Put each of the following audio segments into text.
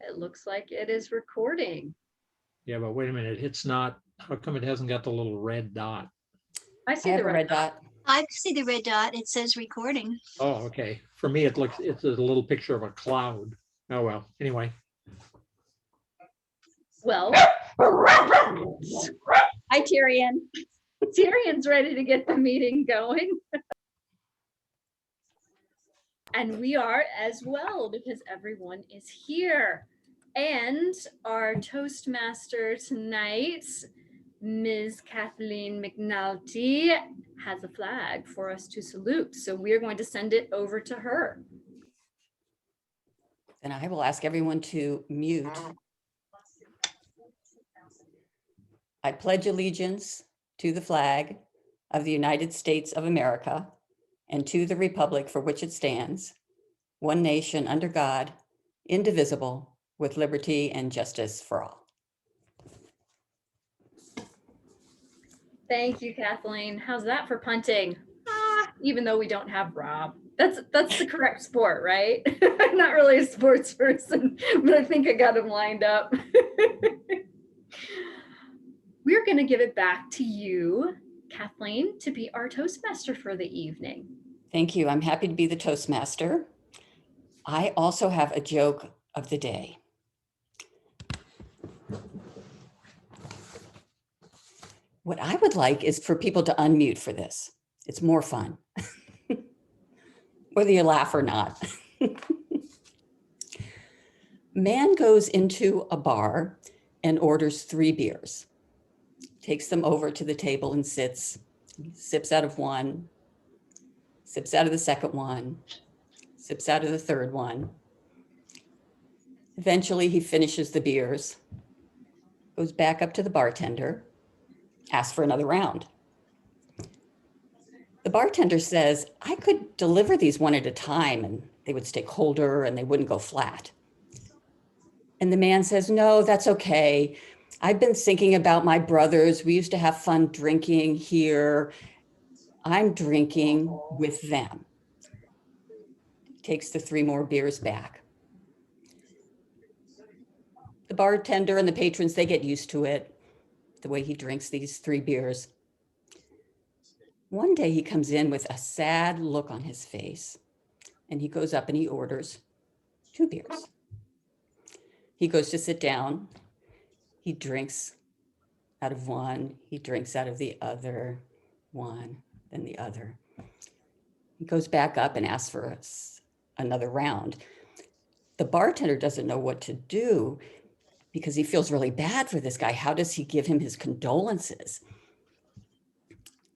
it looks like it is recording. Yeah, but wait a minute, it's not, how come it hasn't got the little red dot? I I see have the a red dot. I see the red dot. It says recording. Oh, okay. For me, it's a little picture of a cloud. Oh, well, anyway. Well, Hi, Tyrion. Tyrion's ready to get the meeting going. And we are as well, because everyone is here. And our Toastmaster tonight, Ms. Kathleen McNulty, has a flag for us to salute. So we are going to send it over to her. And I will ask everyone to mute. I pledge allegiance to the flag of the United States of America and to the republic for which it stands, one nation under God, indivisible, with liberty and justice for all. Thank you, Kathleen. How's that for punting? Even though we don't have Rob. That's the correct sport, right? I'm not really a sports person, but I think I got him lined up. We're going to give it back to you, Kathleen, to be our Toastmaster for the evening. Thank you. I'm happy to be the Toastmaster. I also have a joke of the day. What I would like is for people to unmute for this. It's more fun, whether you laugh or not. Man goes into a bar and orders 3 beers, takes them over to the table and sits, sips out of one, sips out of the second one, sips out of the third one. Eventually he finishes the beers, goes back up to the bartender, asks for another round. The bartender says, I could deliver these one at a time and they would stay colder and they wouldn't go flat. And the man says, no, that's okay. I've been thinking about my brothers. We used to have fun drinking here. I'm drinking with them. Takes the 3 more beers back. The bartender and the patrons, they get used to it, the way he drinks these 3 beers. One day he comes in with a sad look on his face and he goes up and he orders 2 beers. He goes to sit down. He drinks out of one. He drinks out of the other one, then the other. He goes back up and asks for another round. The bartender doesn't know what to do because he feels really bad for this guy. How does he give him his condolences?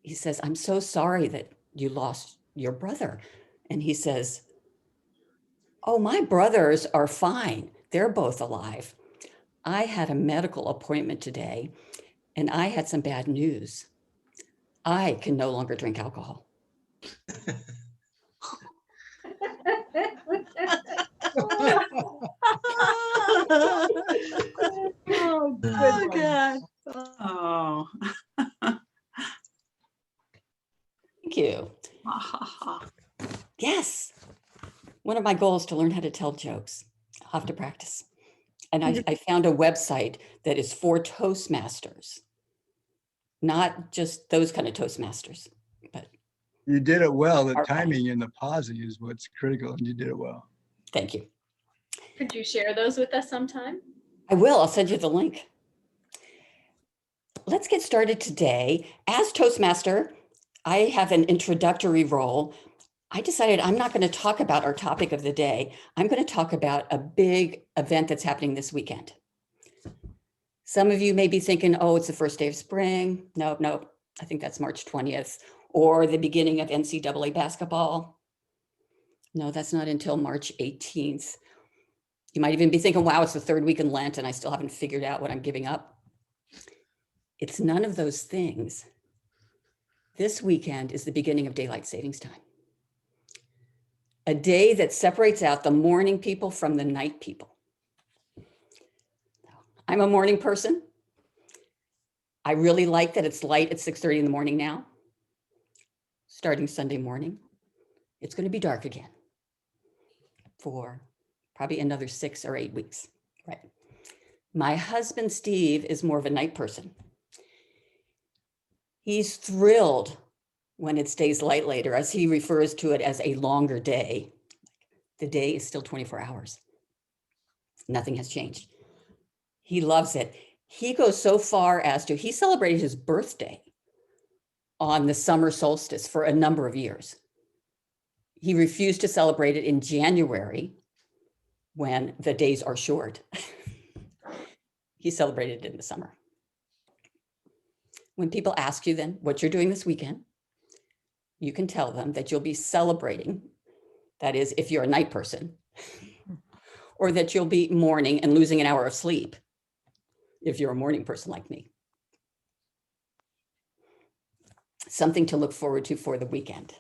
He says, I'm so sorry that you lost your brother. And he says, oh, my brothers are fine. They're both alive. I had a medical appointment today and I had some bad news. I can no longer drink alcohol. Oh, Oh, God. Oh. Thank you. Yes. One of my goals is to learn how to tell jokes. I'll have to practice. And I found a website that is for Toastmasters, not just those kind of Toastmasters, but. You did it well. The Okay. timing and the pausing is what's critical, and you did it well. Thank you. Could you share those with us sometime? I will. I'll send you the link. Let's get started today. As Toastmaster, I have an introductory role. I decided I'm not going to talk about our topic of the day. I'm going to talk about a big event that's happening this weekend. Some of you may be thinking, oh, it's the first day of spring. Nope, nope. I think that's March 20th or the beginning of NCAA basketball. No, that's not until March 18th. You might even be thinking, wow, it's the 3rd week in Lent and I still haven't figured out what I'm giving up. It's none of those things. This weekend is the beginning of daylight savings time. A day that separates out the morning people from the night people. I'm a morning person. I really like that it's light at 6:30 in the morning now. Starting Sunday morning, it's going to be dark again for probably another 6 or 8 weeks. Right. My husband, Steve, is more of a night person. He's thrilled when it stays light later, as he refers to it as a longer day. The day is still 24 hours. Nothing has changed. He loves it. He goes so far as to, he celebrated his birthday on the summer solstice for a number of years. He refused to celebrate it in January when the days are short. He celebrated it in the summer. When people ask you then what you're doing this weekend, you can tell them that you'll be celebrating. That is, if you're a night person, or that you'll be mourning and losing an hour of sleep if you're a morning person like me. Something to look forward to for the weekend.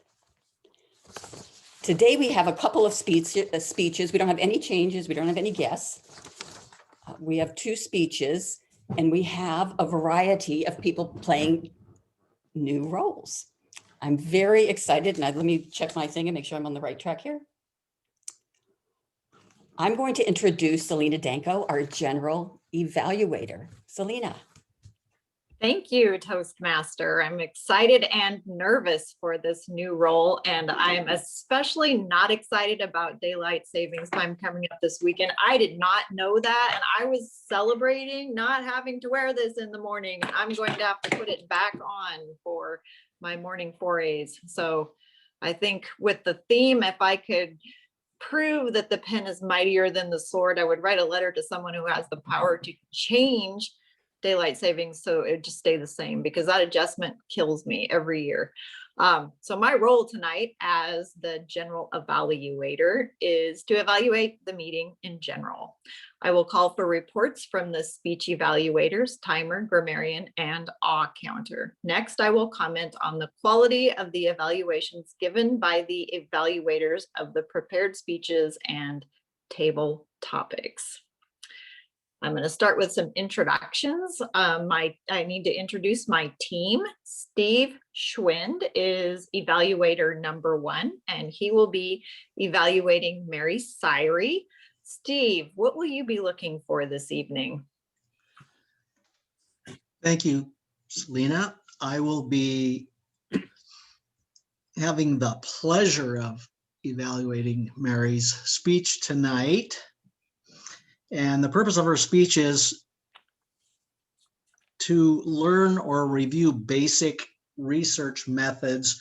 Today we have a couple of speeches. We don't have any changes. We don't have any guests. We have 2 speeches, and we have a variety of people playing new roles. I'm very excited. Now let me check my thing and make sure I'm on the right track here. I'm going to introduce Selena Danko, our general evaluator. Selena. Thank you, Toastmaster. I'm excited and nervous for this new role, and I'm especially not excited about daylight savings time coming up this weekend. I did not know that, and I was celebrating not having to wear this in the morning. I'm going to have to put it back on for my morning forays. So I think with the theme, if I could prove that the pen is mightier than the sword, I would write a letter to someone who has the power to change daylight savings so it just stay the same, because that adjustment kills me every year. So my role tonight as the general evaluator is to evaluate the meeting in general. I will call for reports from the speech evaluators, timer, grammarian, and awe counter. Next, I will comment on the quality of the evaluations given by the evaluators of the prepared speeches and table topics. I'm going to start with some introductions. I need to introduce my team. Steve Schwind is evaluator number 1, and he will be evaluating Mary Syrie. Steve, what will you be looking for this evening? Thank you, Selena. I will be having the pleasure of evaluating Mary's speech tonight. And the purpose of her speech is to learn or review basic research methods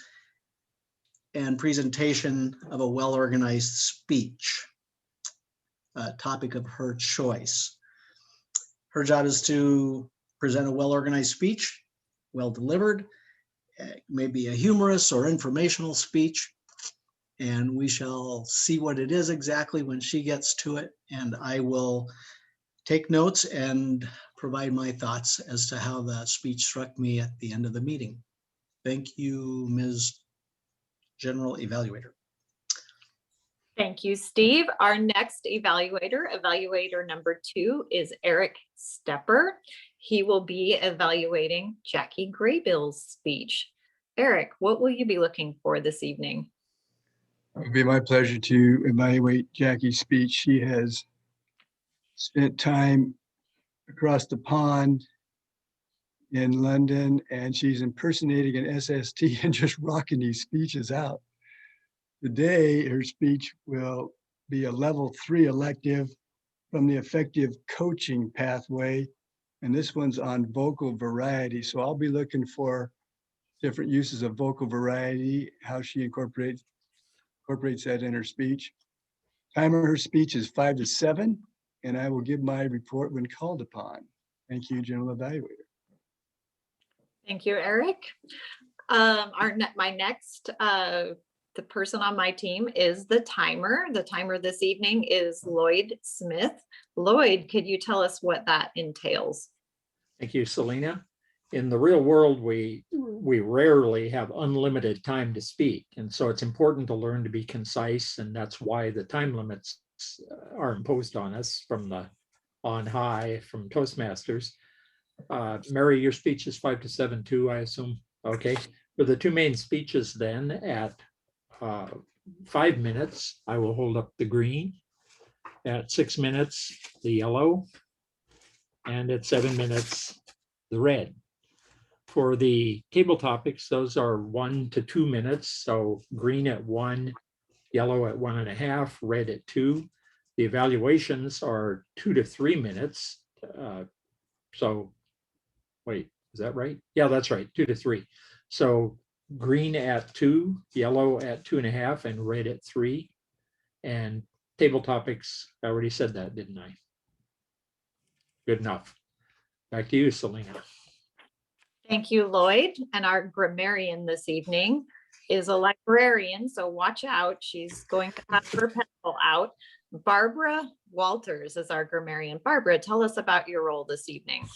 and presentation of a well-organized speech, a topic of her choice. Her job is to present a well-organized speech, well-delivered, maybe a humorous or informational speech, and we shall see what it is exactly when she gets to it, and I will take notes and provide my thoughts as to how the speech struck me at the end of the meeting. Thank you, Ms. General Evaluator. Thank you, Steve. Our next evaluator number 2, is Eric Stepper. He will be evaluating Jackie Graybill's speech. Eric, what will you be looking for this evening? It would be my pleasure to evaluate Jackie's speech. She has spent time across the pond in London, and she's impersonating an SST and just rocking these speeches out. Today, her speech will be a level 3 elective from the effective coaching pathway, and this one's on vocal variety. So I'll be looking for different uses of vocal variety, how she incorporates that in her speech. Time of her speech is 5 to 7, and I will give my report when called upon. Thank you, General Evaluator. Thank you, Eric. The person on my team is the timer. The timer this evening is Lloyd Smith. Lloyd, could you tell us what that entails? Thank you, Selena. In the real world, we rarely have unlimited time to speak. And so it's important to learn to be concise. And that's why the time limits are imposed on us from the on high from Toastmasters. Mary, your speech is 5 to 7 too, I assume. Okay. For the 2 main speeches then at 5 minutes, I will hold up the green. At 6 minutes, the yellow. And at 7 minutes, the red. For the table topics, those are 1 to 2 minutes. So green at 1, yellow at 1.5, red at 2. The evaluations are 2 to 3 minutes. So wait, is that right? Yeah, that's right, 2 to 3. So green at 2, yellow at 2.5, and red at 3. And table topics, I already said that, didn't I? Good enough. Back to you, Selena. Thank you, Lloyd. And our grammarian this evening is a librarian, so watch out. She's going to have her pencil out. Barbara Walters is our grammarian. Barbara, tell us about your role this evening.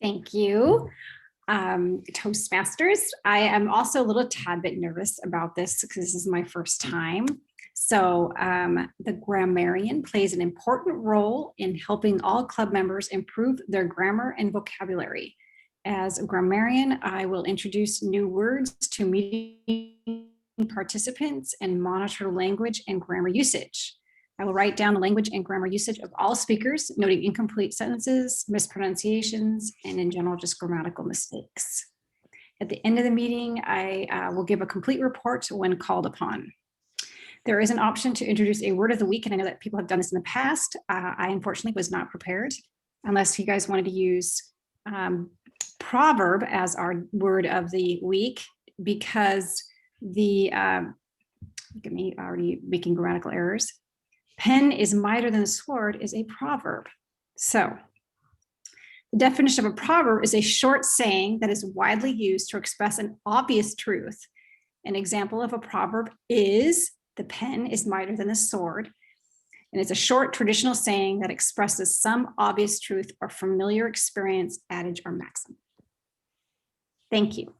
Thank you, Toastmasters. I am also a little tad bit nervous about this because this is my first time. So the grammarian plays an important role in helping all club members improve their grammar and vocabulary. As a grammarian, I will introduce new words to meeting participants and monitor language and grammar usage. I will write down the language and grammar usage of all speakers, noting incomplete sentences, mispronunciations, and in general, just grammatical mistakes. At the end of the meeting, I will give a complete report when called upon. There is an option to introduce a word of the week, and I know that people have done this in the past. I unfortunately was not prepared, unless you guys wanted to use proverb as our word of the week, because the, look at me already making grammatical errors. Pen is mightier than the sword is a proverb. So the definition of a proverb is a short saying that is widely used to express an obvious truth. An example of a proverb is the pen is mightier than the sword. And it's a short traditional saying that expresses some obvious truth or familiar experience, adage, or maxim. Thank you.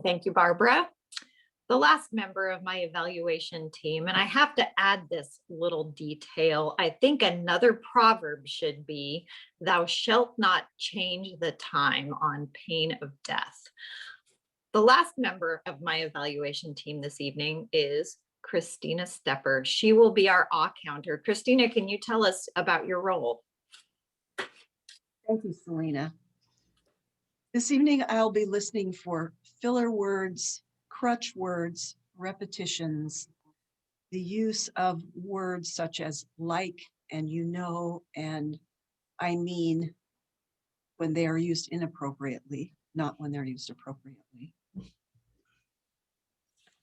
Thank you, Barbara. The last member of my evaluation team, and I have to add this little detail. I think another proverb should be, thou shalt not change the time on pain of death. The last member of my evaluation team this evening is Christina Stepper. She will be our awe counter. Christina, can you tell us about your role? Thank you, Selena. This evening, I'll be listening for filler words, crutch words, repetitions, the use of words such as like and you know and I mean when they are used inappropriately, not when they're used appropriately.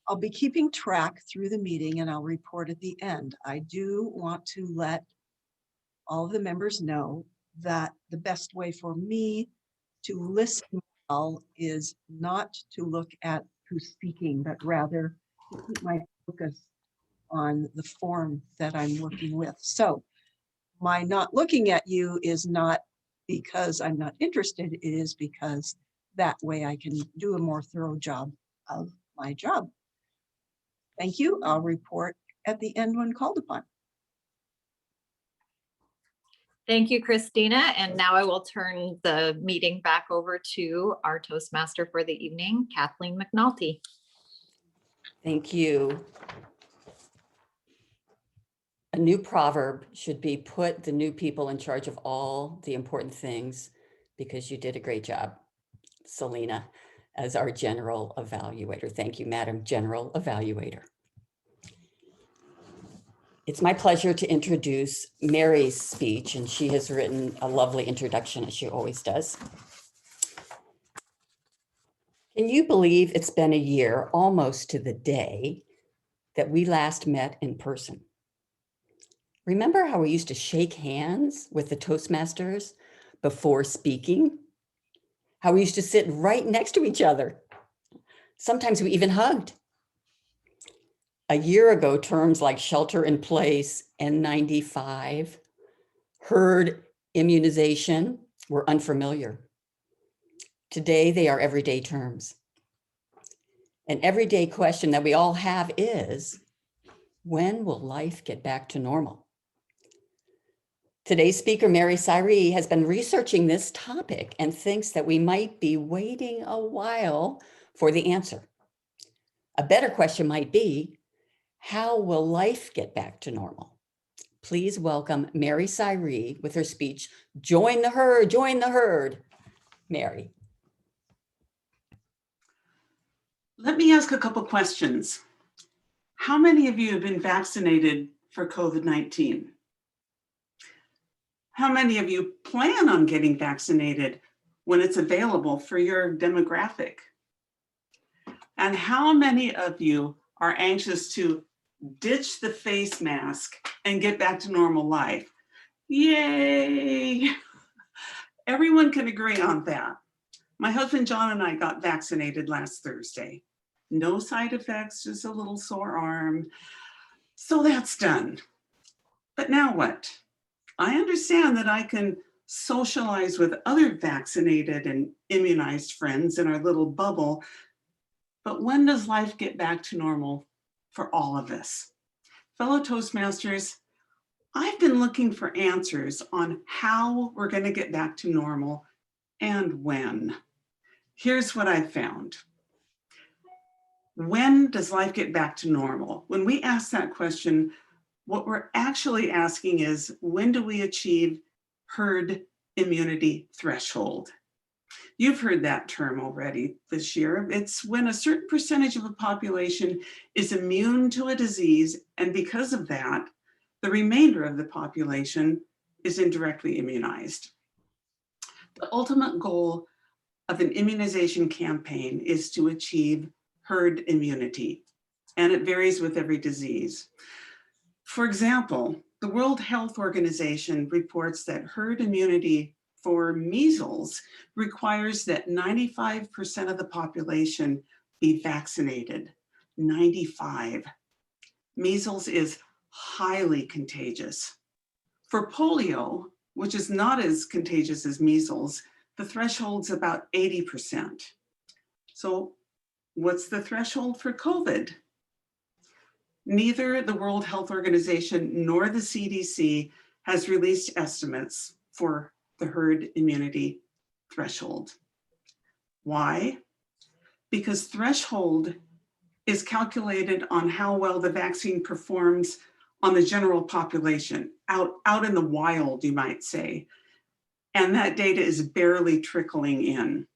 I'll be keeping track through the meeting and I'll report at the end. I do want to let all of the members know that the best way for me to listen well is not to look at who's speaking, but rather to keep my focus on the form that I'm working with. So my not looking at you is not because I'm not interested, it is because that way I can do a more thorough job of my job. Thank you. I'll report at the end when called upon. Thank you, Christina. And now I will turn the meeting back over to our Toastmaster for the evening, Kathleen McNulty. Thank you. A new proverb should be put the new people in charge of all the important things, because you did a great job, Selena, as our general evaluator. Thank you, Madam General Evaluator. It's my pleasure to introduce Mary's speech, and she has written a lovely introduction, as she always does. Can you believe it's been a year, almost to the day, that we last met in person? Remember how we used to shake hands with the Toastmasters before speaking? How we used to sit right next to each other? Sometimes we even hugged. A year ago, terms like shelter in place, N95, herd immunization were unfamiliar. Today, they are everyday terms. An everyday question that we all have is, when will life get back to normal? Today's speaker, Mary Cyree, has been researching this topic and thinks that we might be waiting a while for the answer. A better question might be, How will life get back to normal? Please welcome Mary Cyree with her speech, Join the Herd, Join the Herd. Mary. Let me ask a couple questions. How many of you have been vaccinated for COVID-19? How many of you plan on getting vaccinated when it's available for your demographic? And how many of you are anxious to ditch the face mask and get back to normal life? Yay! Everyone can agree on that. My husband John and I got vaccinated last Thursday. No side effects, just a little sore arm. So that's done. But now what? I understand that I can socialize with other vaccinated and immunized friends in our little bubble, but when does life get back to normal for all of us? Fellow Toastmasters, I've been looking for answers on how we're going to get back to normal and when. Here's what I found. When does life get back to normal? When we ask that question, what we're actually asking is, when do we achieve herd immunity threshold? You've heard that term already this year. It's when a certain percentage of a population is immune to a disease, and because of that, the remainder of the population is indirectly immunized. The ultimate goal of an immunization campaign is to achieve herd immunity, and it varies with every disease. For example, the World Health Organization reports that herd immunity for measles requires that 95% of the population be vaccinated. 95. Measles is highly contagious. For polio, which is not as contagious as measles, the threshold's about 80%. So what's the threshold for COVID? Neither the World Health Organization nor the CDC has released estimates for the herd immunity threshold. Why? Because threshold is calculated on how well the vaccine performs on the general population, out in the wild, you might say. And that data is barely trickling in.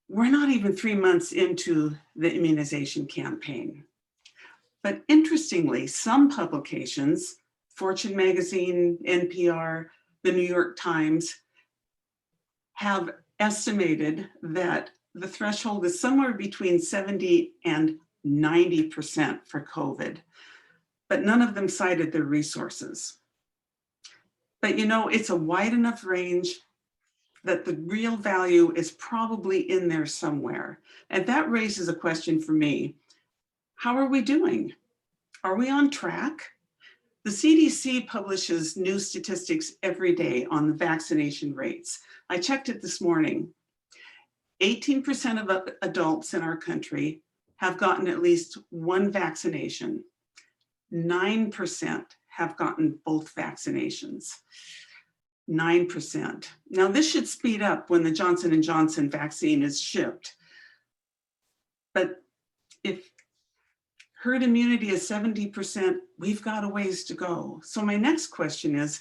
We're not even 3 months into the immunization campaign. But interestingly, some publications, Fortune magazine, NPR, the New York Times, have estimated that the threshold is somewhere between 70 and 90% for COVID, but none of them cited their resources. But you know, it's a wide enough range that the real value is probably in there somewhere. And that raises a question for me. How are we doing? Are we on track? The CDC publishes new statistics every day on the vaccination rates. I checked it this morning. 18% of adults in our country have gotten at least one vaccination. 9% have gotten both vaccinations. 9%. Now this should speed up when the Johnson & Johnson vaccine is shipped. But if herd immunity is 70%, we've got a ways to go. So my next question is,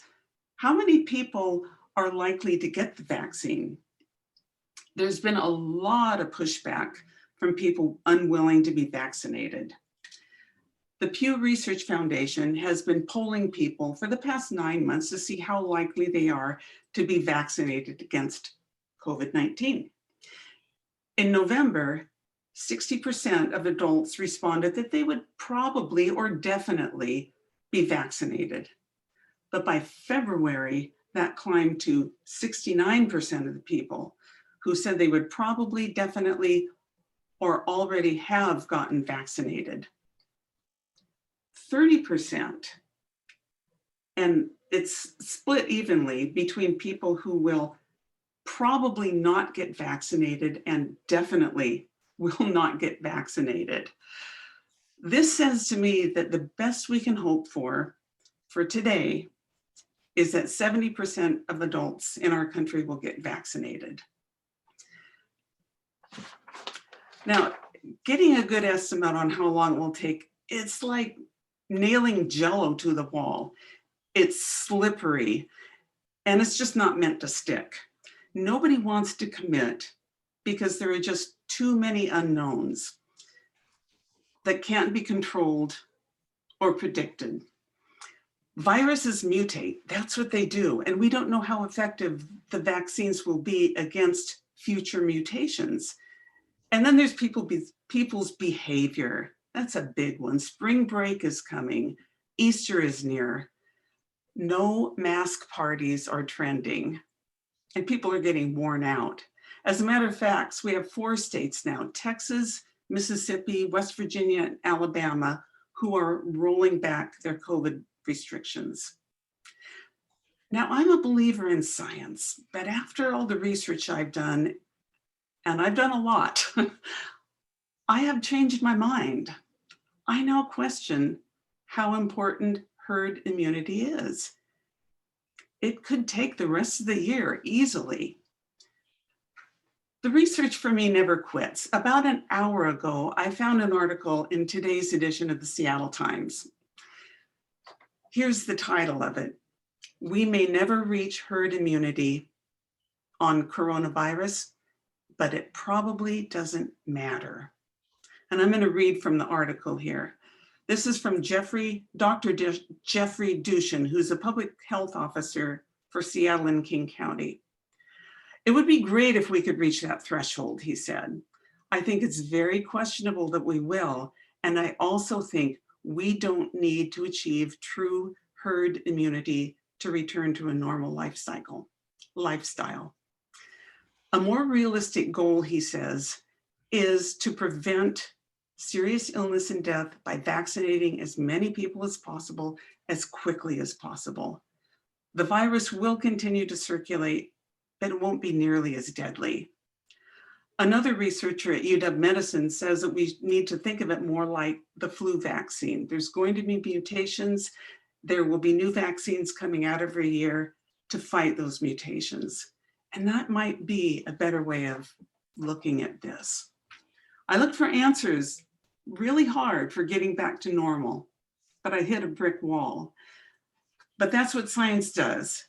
how many people are likely to get the vaccine? There's been a lot of pushback from people unwilling to be vaccinated. The Pew Research Foundation has been polling people for the past 9 months to see how likely they are to be vaccinated against COVID-19. In November, 60% of adults responded that they would probably or definitely be vaccinated. But by February, that climbed to 69% of the people who said they would probably, definitely, or already have gotten vaccinated. 30%, and it's split evenly between people who will probably not get vaccinated and definitely will not get vaccinated. This says to me that the best we can hope for today is that 70% of adults in our country will get vaccinated. Now, getting a good estimate on how long it will take, it's like nailing Jell-O to the wall. It's slippery and it's just not meant to stick. Nobody wants to commit because there are just too many unknowns that can't be controlled or predicted. Viruses mutate, that's what they do. And we don't know how effective the vaccines will be against future mutations. And then there's people's behavior. That's a big one. Spring break is coming. Easter is near. No mask parties are trending and people are getting worn out. As a matter of fact, we have 4 states now, Texas, Mississippi, West Virginia, and Alabama, who are rolling back their COVID restrictions. Now, I'm a believer in science, but after all the research I've done, and I've done a lot, I have changed my mind. I now question how important herd immunity is. It could take the rest of the year easily. The research for me never quits. About an hour ago, I found an article in today's edition of the Seattle Times. Here's the title of it. We may never reach herd immunity on coronavirus, but it probably doesn't matter. And I'm going to read from the article here. This is from Dr. Jeffrey Dushin, who's a public health officer for Seattle and King County. It would be great if we could reach that threshold, he said. I think it's very questionable that we will. And I also think we don't need to achieve true herd immunity to return to a normal lifestyle. A more realistic goal, he says, is to prevent serious illness and death by vaccinating as many people as possible, as quickly as possible. The virus will continue to circulate, but it won't be nearly as deadly. Another researcher at UW Medicine says that we need to think of it more like the flu vaccine. There's going to be mutations. There will be new vaccines coming out every year to fight those mutations. And that might be a better way of looking at this. I looked for answers really hard for getting back to normal, but I hit a brick wall. But that's what science does.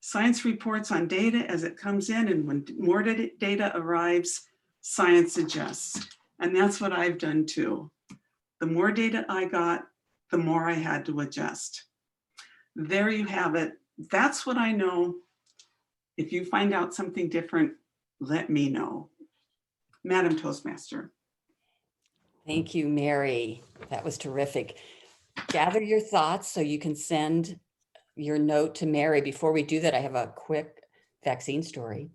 Science reports on data as it comes in, and when more data arrives, science adjusts. And that's what I've done too. The more data I got, the more I had to adjust. There you have it. That's what I know. If you find out something different, let me know. Madam Toastmaster. Thank you, Mary. That was terrific. Gather your thoughts so you can send your note to Mary. Before we do that, I have a quick vaccine story.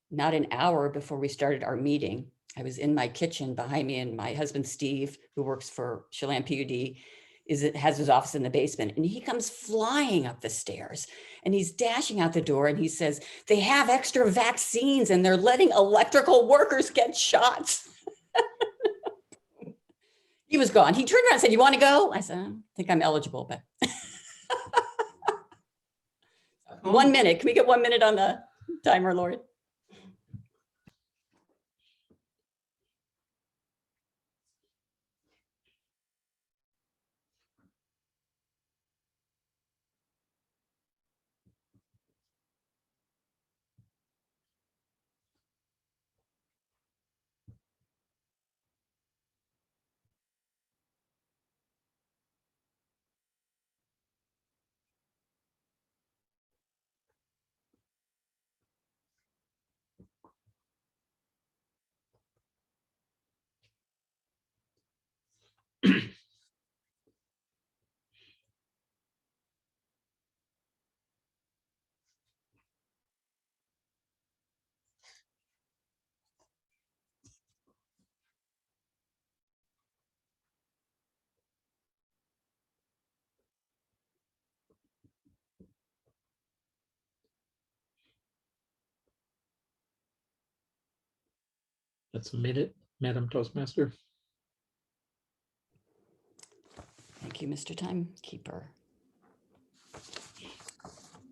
Not an hour before we started our meeting, I was in my kitchen behind me, and my husband, Steve, who works for Chelan PUD, has his office in the basement, and he comes flying up the stairs and he's dashing out the door and he says, they have extra vaccines and they're letting electrical workers get shots. He was gone. He turned around and said, you want to go? I said, I think I'm eligible, but 1 minute. Can we get 1 minute on the timer, Lord? That's a minute, Madam Toastmaster. Thank you, Mr. Timekeeper.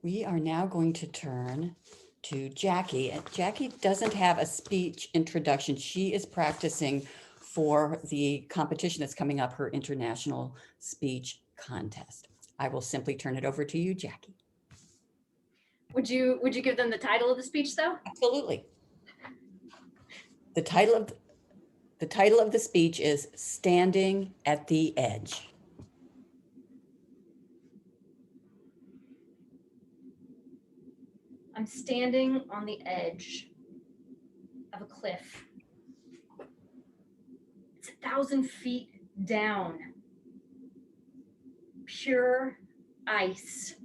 We are now going to turn to Jackie. Jackie doesn't have a speech introduction. She is practicing for the competition that's coming up, her international speech contest. I will simply turn it over to you, Jackie. Would you give them the title of the speech though? Absolutely. The title of the speech is Standing at the Edge. I'm standing on the edge of a cliff. It's 1,000 feet down. Pure ice.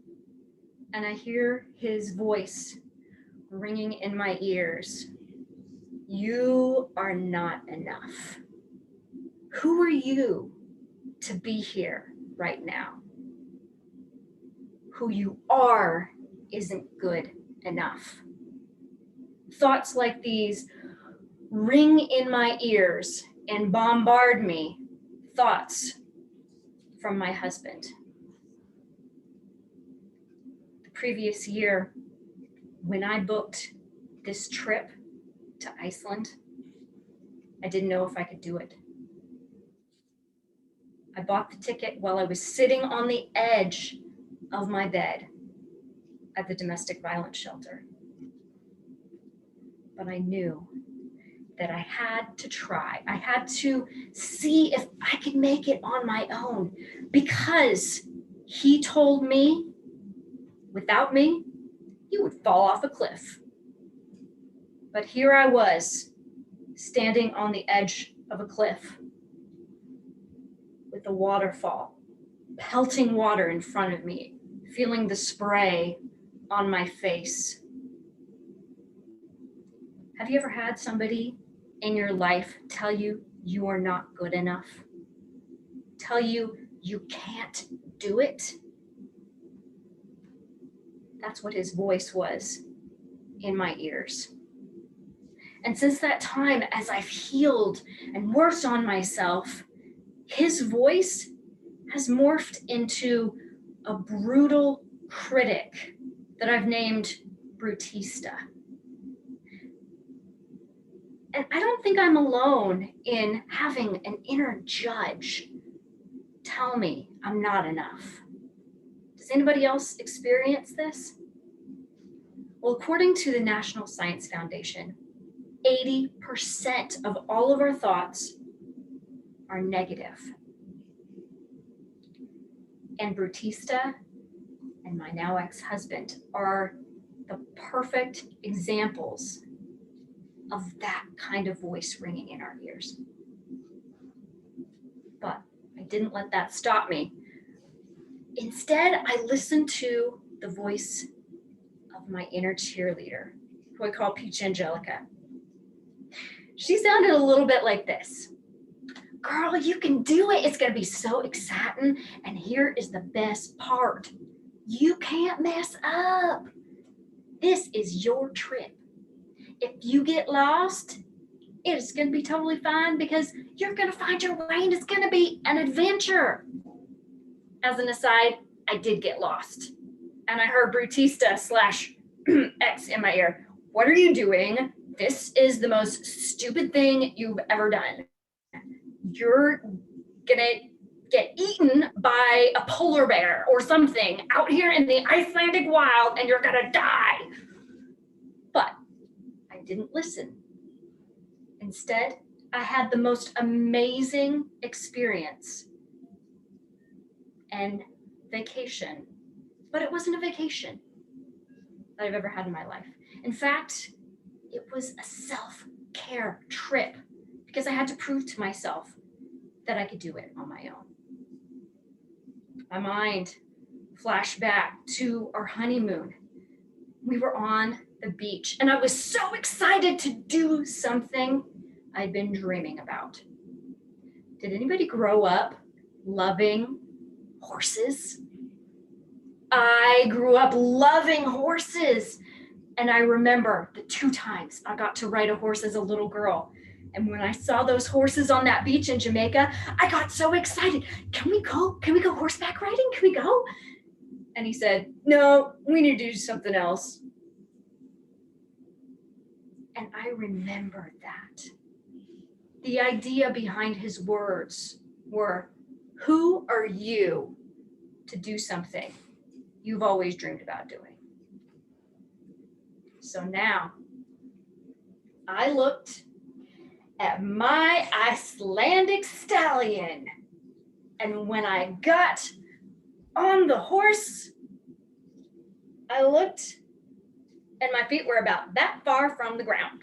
And I hear his voice ringing in my ears. You are not enough. Who are you to be here right now? Who you are isn't good enough. Thoughts like these ring in my ears and bombard me. Thoughts from my husband. The previous year, when I booked this trip to Iceland, I didn't know if I could do it. I bought the ticket while I was sitting on the edge of my bed at the domestic violence shelter. But I knew that I had to try. I had to see if I could make it on my own, because he told me without me, he would fall off a cliff. But here I was, standing on the edge of a cliff with a waterfall, pelting water in front of me, feeling the spray on my face. Have you ever had somebody in your life tell you you are not good enough? Tell you you can't do it? That's what his voice was in my ears. And since that time, as I've healed and worked on myself, his voice has morphed into a brutal critic that I've named Brutista. And I don't think I'm alone in having an inner judge tell me I'm not enough. Does anybody else experience this? Well, according to the National Science Foundation, 80% of all of our thoughts are negative. And Brutista and my now ex-husband are the perfect examples of that kind of voice ringing in our ears. But I didn't let that stop me. Instead, I listened to the voice of my inner cheerleader, who I call Peach Angelica. She sounded a little bit like this. Girl, you can do it. It's going to be so exciting. And here is the best part. You can't mess up. This is your trip. If you get lost, it's going to be totally fine, because you're going to find your way and it's going to be an adventure. As an aside, I did get lost. And I heard Brutista / X in my ear. What are you doing? This is the most stupid thing you've ever done. You're gonna get eaten by a polar bear or something out here in the Icelandic wild, and you're gonna die. But I didn't listen. Instead, I had the most amazing experience and vacation. But it wasn't a vacation that I've ever had in my life. In fact, it was a self-care trip, because I had to prove to myself that I could do it on my own. My mind flashed back to our honeymoon. We were on the beach, and I was so excited to do something I'd been dreaming about. Did anybody grow up loving horses? I grew up loving horses. And I remember the 2 times I got to ride a horse as a little girl. And when I saw those horses on that beach in Jamaica, I got so excited. Can we go? Can we go horseback riding? Can we go? And he said, no, we need to do something else. And I remembered that. the idea behind his words were, who are you to do something you've always dreamed about doing? So now I looked at my Icelandic stallion, and when I got on the horse, I looked and my feet were about that far from the ground.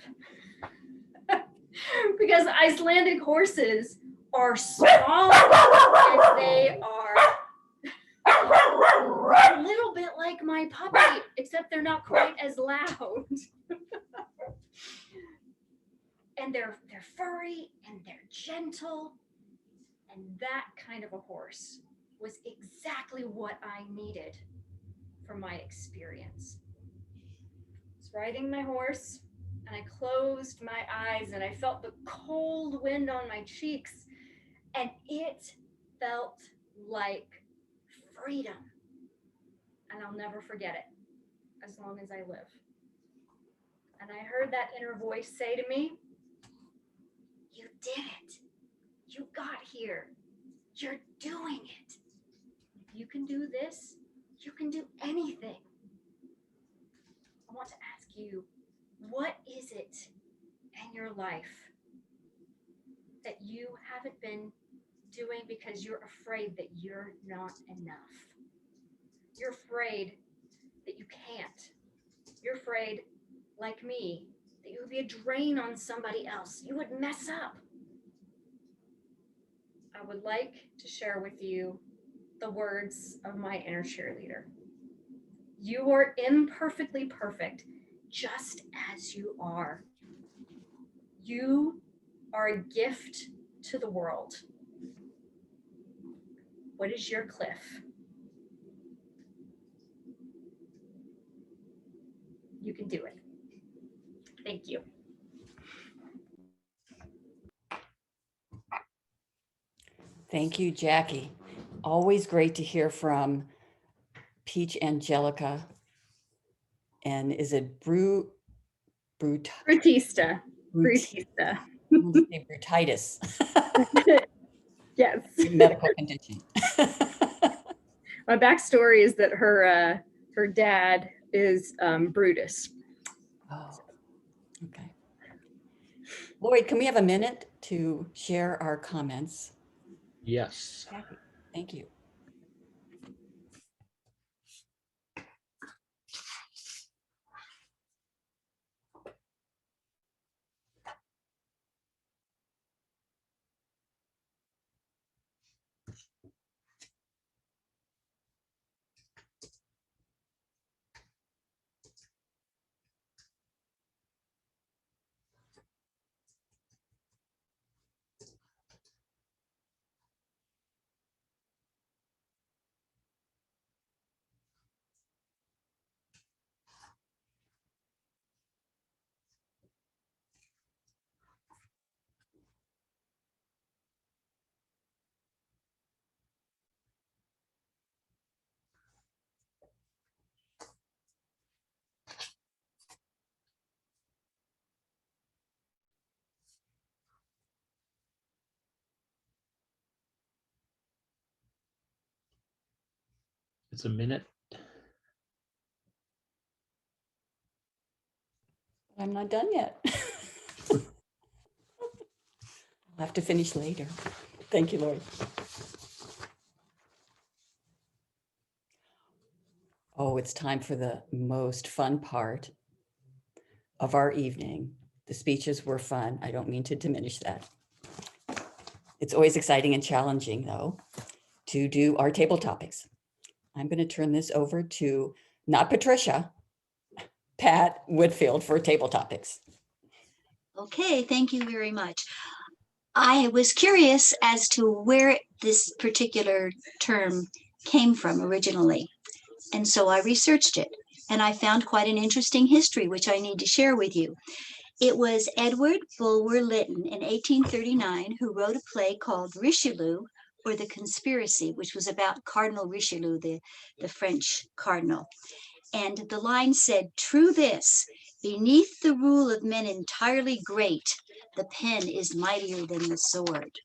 Because Icelandic horses are small and they are a little bit like my puppy, except they're not quite as loud. And they're furry and they're gentle. And that kind of a horse was exactly what I needed for my experience. I was riding my horse and I closed my eyes and I felt the cold wind on my cheeks, and it felt like freedom. And I'll never forget it as long as I live. And I heard that inner voice say to me, you did it. You got here. You're doing it. If you can do this, you can do anything. I want to ask you, what is it in your life that you haven't been doing because you're afraid that you're not enough? You're afraid that you can't. You're afraid, like me, that you would be a drain on somebody else. You would mess up. I would like to share with you the words of my inner cheerleader. You are imperfectly perfect, just as you are. You are a gift to the world. What is your cliff? You can do it. Thank you. Thank you, Jackie. Always great to hear from Peach Angelica. And is it Brutista. Brutista. Brutitis? Yes. Medical condition. My backstory is that her dad is Brutus. Oh, okay. Lloyd, can we have a minute to share our comments? Yes. Thank you. It's a minute. I'm not done yet. I'll have to finish later. Thank you, Lloyd. Oh, it's time for the most fun part of our evening. The speeches were fun. I don't mean to diminish that. It's always exciting and challenging, though, to do our table topics. I'm going to turn this over to, not Patricia, Pat Woodfield for table topics. Okay, thank you very much. I was curious as to where this particular term came from originally. And so I researched it and I found quite an interesting history, which I need to share with you. It was Edward Bulwer Lytton in 1839 who wrote a play called Richelieu, or The Conspiracy, which was about Cardinal Richelieu, the French cardinal. And the line said, "True this, beneath the rule of men entirely great, the pen is mightier than the sword.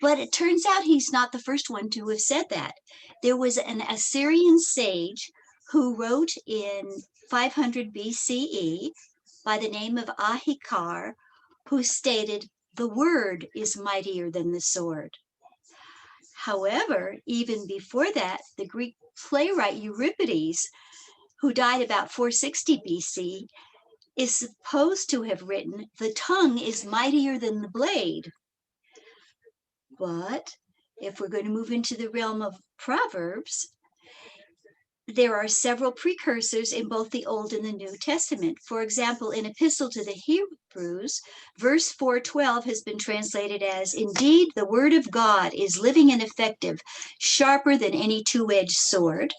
But it turns out he's not the first one to have said that. There was an Assyrian sage who wrote in 500 BCE by the name of Ahikar, who stated, "The word is mightier than the sword." However, even before that, the Greek playwright Euripides, who died about 460 BC, is supposed to have written, "The tongue is mightier than the blade." But if we're going to move into the realm of Proverbs, there are several precursors in both the Old and the New Testament. For example, in Epistle to the Hebrews, verse 4:12 has been translated as, "Indeed, the word of God is living and effective, sharper than any two-edged sword."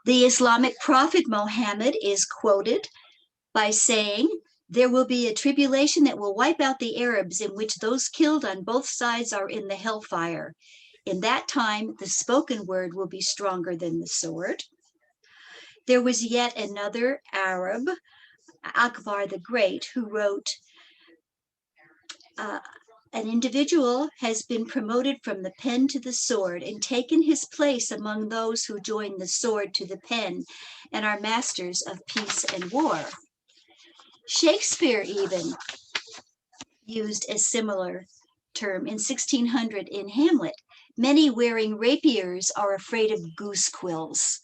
The Islamic prophet Mohammed is quoted by saying, "There will be a tribulation that will wipe out the Arabs, in which those killed on both sides are in the hellfire. In that time, the spoken word will be stronger than the sword." There was yet another Arab, Akbar the Great, who wrote, "An individual has been promoted from the pen to the sword and taken his place among those who join the sword to the pen and are masters of peace and war." Shakespeare even used a similar term in 1600 in Hamlet. "Many wearing rapiers are afraid of goose quills."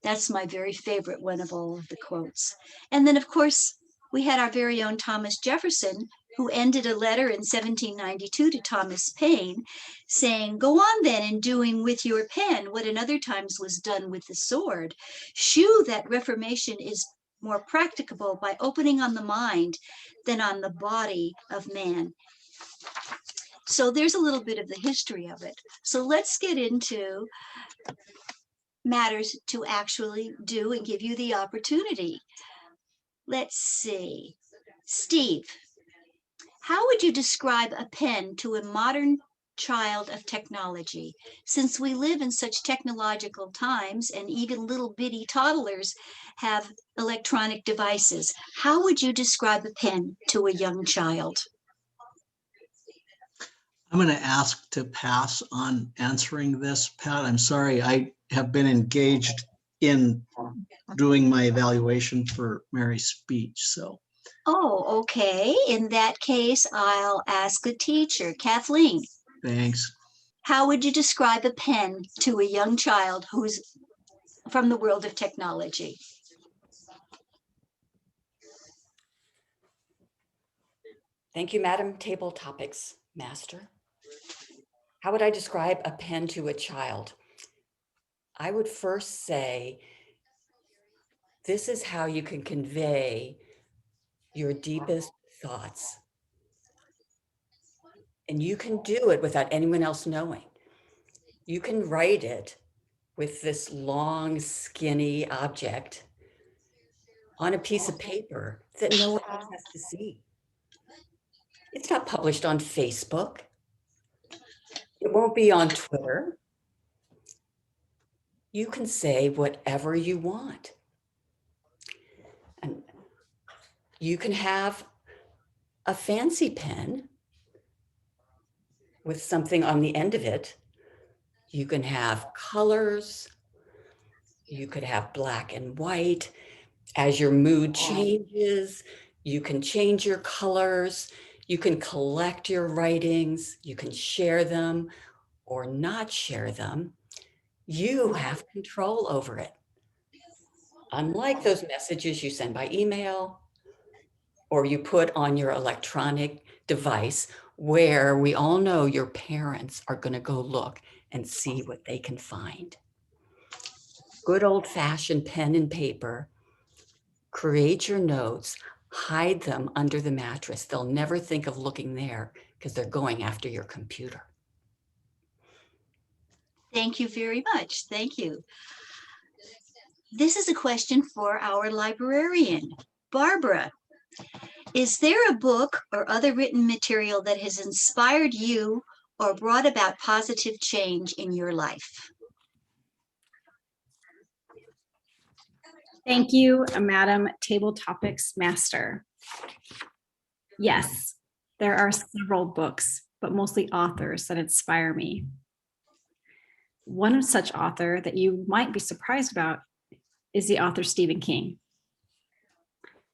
That's my very favorite one of all of the quotes. And then, of course, we had our very own Thomas Jefferson, who ended a letter in 1792 to Thomas Paine saying, "Go on then in doing with your pen what in other times was done with the sword. Shew that reformation is more practicable by opening on the mind than on the body of man." So there's a little bit of the history of it. So let's get into matters to actually do and give you the opportunity. Let's see. Steve, how would you describe a pen to a modern child of technology? Since we live in such technological times and even little bitty toddlers have electronic devices, how would you describe a pen to a young child? I'm going to ask to pass on answering this, Pat. I'm sorry, I have been engaged in doing my evaluation for Mary's speech, so. Oh, okay. In that case, I'll ask a teacher. Kathleen, Thanks. how would you describe a pen to a young child who's from the world of technology? Thank you, Madam Table Topics Master. How would I describe a pen to a child? I would first say, this is how you can convey your deepest thoughts. And you can do it without anyone else knowing. You can write it with this long, skinny object on a piece of paper that no one else has to see. It's not published on Facebook. It won't be on Twitter. You can say whatever you want. And you can have a fancy pen with something on the end of it. You can have colors. You could have black and white. As your mood changes, you can change your colors. You can collect your writings. You can share them or not share them. You have control over it. Unlike those messages you send by email or you put on your electronic device, where we all know your parents are going to go look and see what they can find. Good old-fashioned pen and paper. Create your notes, hide them under the mattress. They'll never think of looking there because they're going after your computer. Thank you very much. Thank you. This is a question for our librarian, Barbara. Is there a book or other written material that has inspired you or brought about positive change in your life? Thank you, Madam Table Topics Master. Yes, there are several books, but mostly authors that inspire me. One such author that you might be surprised about is the author Stephen King.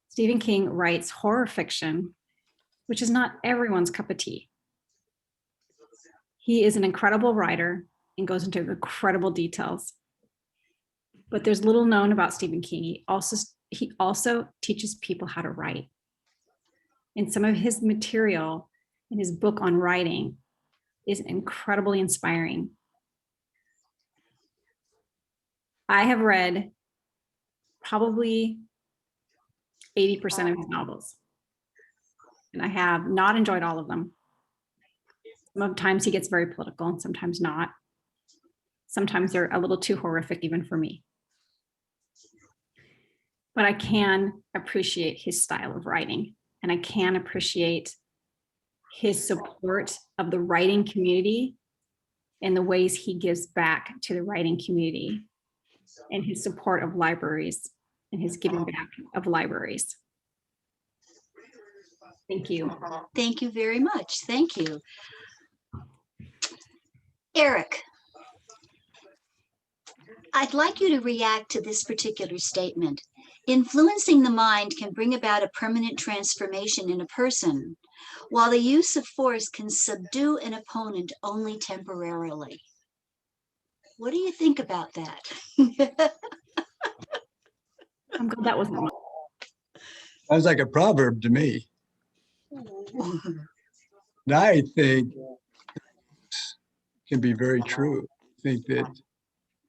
Stephen King writes horror fiction, which is not everyone's cup of tea. He is an incredible writer and goes into incredible details. But there's little known about Stephen King. He also teaches people how to write. And some of his material in his book on writing is incredibly inspiring. I have read probably 80% of his novels, and I have not enjoyed all of them. Sometimes he gets very political and sometimes not. Sometimes they're a little too horrific even for me. But I can appreciate his style of writing, and I can appreciate his support of the writing community and the ways he gives back to the writing community, and his support of libraries and his giving back of libraries. Thank you. Thank you very much. Thank you. Eric, I'd like you to react to this particular statement. Influencing the mind can bring about a permanent transformation in a person, while the use of force can subdue an opponent only temporarily. What do you think about that? I'm glad that wasn't mine. Sounds like a proverb to me. And I think can be very true. I think that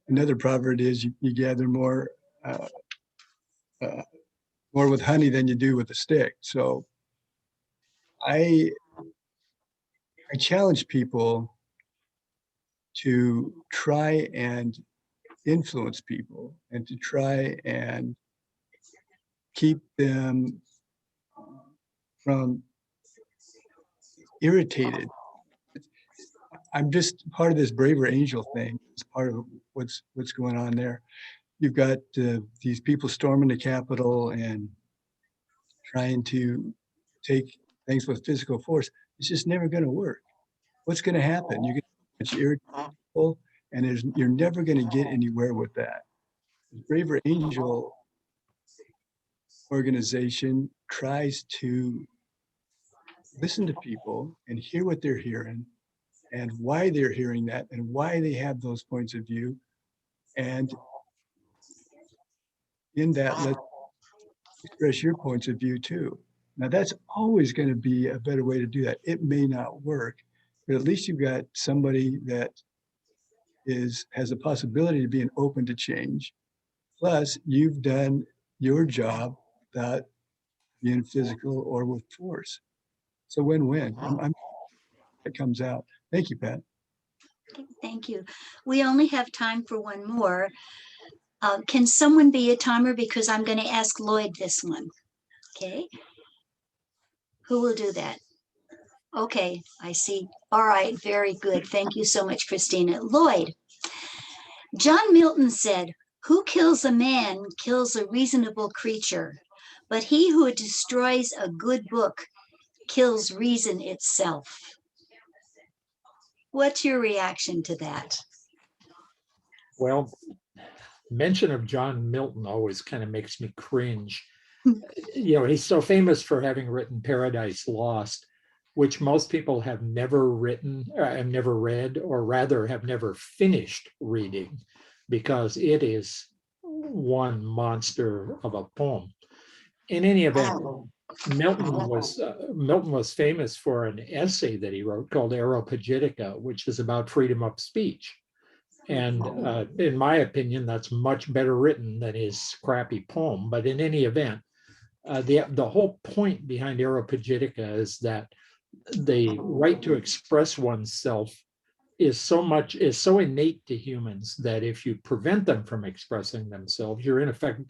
another proverb is you gather more with honey than you do with a stick. So I challenge people to try and influence people and to try and keep them from irritated. I'm just part of this braver angel thing. It's part of what's going on there. You've got these people storming the Capitol and trying to take things with physical force. It's just never going to work. What's going to happen? You're going to irritate people, and you're never going to get anywhere with that. The Braver Angel organization tries to listen to people and hear what they're hearing and why they're hearing that and why they have those points of view. And in that, let's express your points of view too. Now that's always going to be a better way to do that. It may not work, but at least you've got somebody that has a possibility of being open to change. Plus you've done your job without being physical or with force. So win-win. It comes out. Thank you, Pat. Thank you. We only have time for one more. Can someone be a timer? Because I'm going to ask Lloyd this one. Okay. Who will do that? Okay, I see. All right, very good. Thank you so much, Christina. Lloyd, John Milton said, "Who kills a man kills a reasonable creature, but he who destroys a good book kills reason itself." What's your reaction to that? Well, mention of John Milton always kind of makes me cringe. He's so famous for having written Paradise Lost, which most people have never written and never read, or rather have never finished reading, because it is one monster of a poem. In any event, Milton was famous for an essay that he wrote called Areopagitica, which is about freedom of speech. And in my opinion, that's much better written than his crappy poem. But in any event, the whole point behind Areopagitica is that the right to express oneself is so innate to humans that if you prevent them from expressing themselves, you're in effect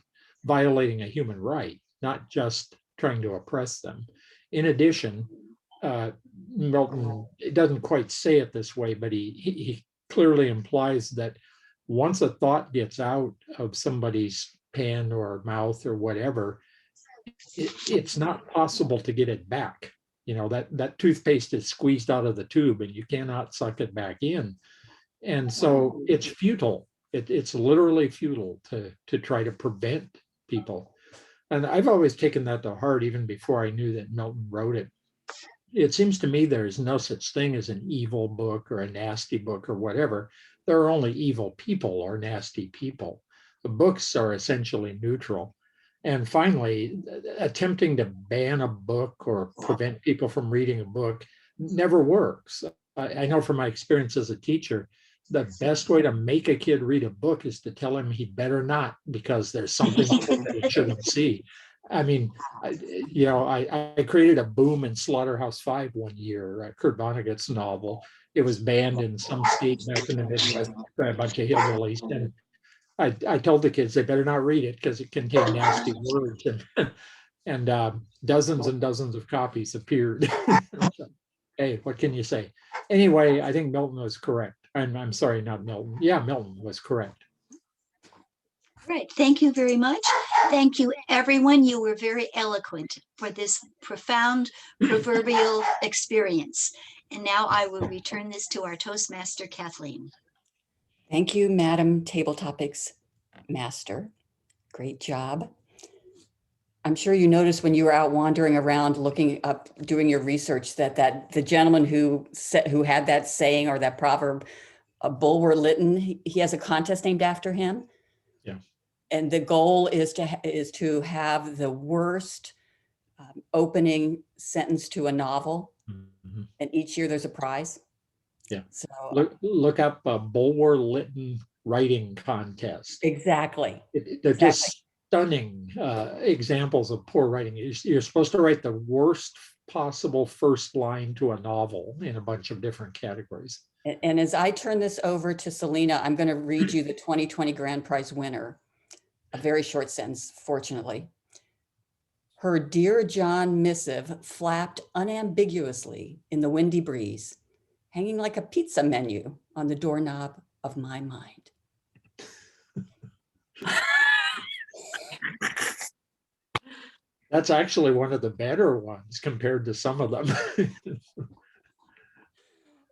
violating a human right, not just trying to oppress them. In addition, Milton, it doesn't quite say it this way, but he clearly implies that once a thought gets out of somebody's pen or mouth or whatever, it's not possible to get it back. You know, that toothpaste is squeezed out of the tube and you cannot suck it back in. And so it's futile. It's literally futile to try to prevent people. And I've always taken that to heart, even before I knew that Milton wrote it. It seems to me there is no such thing as an evil book or a nasty book or whatever. There are only evil people or nasty people. The books are essentially neutral. And finally, attempting to ban a book or prevent people from reading a book never works. I know from my experience as a teacher, the best way to make a kid read a book is to tell him he better not, because there's something that he shouldn't see. I mean, I created a boom in Slaughterhouse-Five one year, Kurt Vonnegut's novel. It was banned in some state back in the Midwest by a bunch of hillbillies. And I told the kids they better not read it because it contained nasty words. And dozens and dozens of copies appeared. Hey, what can you say? Anyway, I think Milton was correct. I'm sorry, not Milton. Yeah, Milton was correct. Right. Thank you very much. Thank you, everyone. You were very eloquent for this profound proverbial experience. And now I will return this to our Toastmaster, Kathleen. Thank you, Madam Table Topics Master. Great job. I'm sure you noticed when you were out wandering around looking up, doing your research, that the gentleman who had that saying or that proverb, Bulwer Lytton, he has a contest named after him. Yeah. And the goal is to have the worst opening sentence to a novel. Mm-hmm. And each year there's a prize. Yeah. So look up Bulwer Lytton writing contest. Exactly. They're just stunning examples of poor writing. You're supposed to write the worst possible first line to a novel in a bunch of different categories. And as I turn this over to Selena, I'm going to read you the 2020 grand prize winner. A very short sentence, fortunately. Her Dear John missive flapped unambiguously in the windy breeze, hanging like a pizza menu on the doorknob of my mind. That's actually one of the better ones compared to some of them.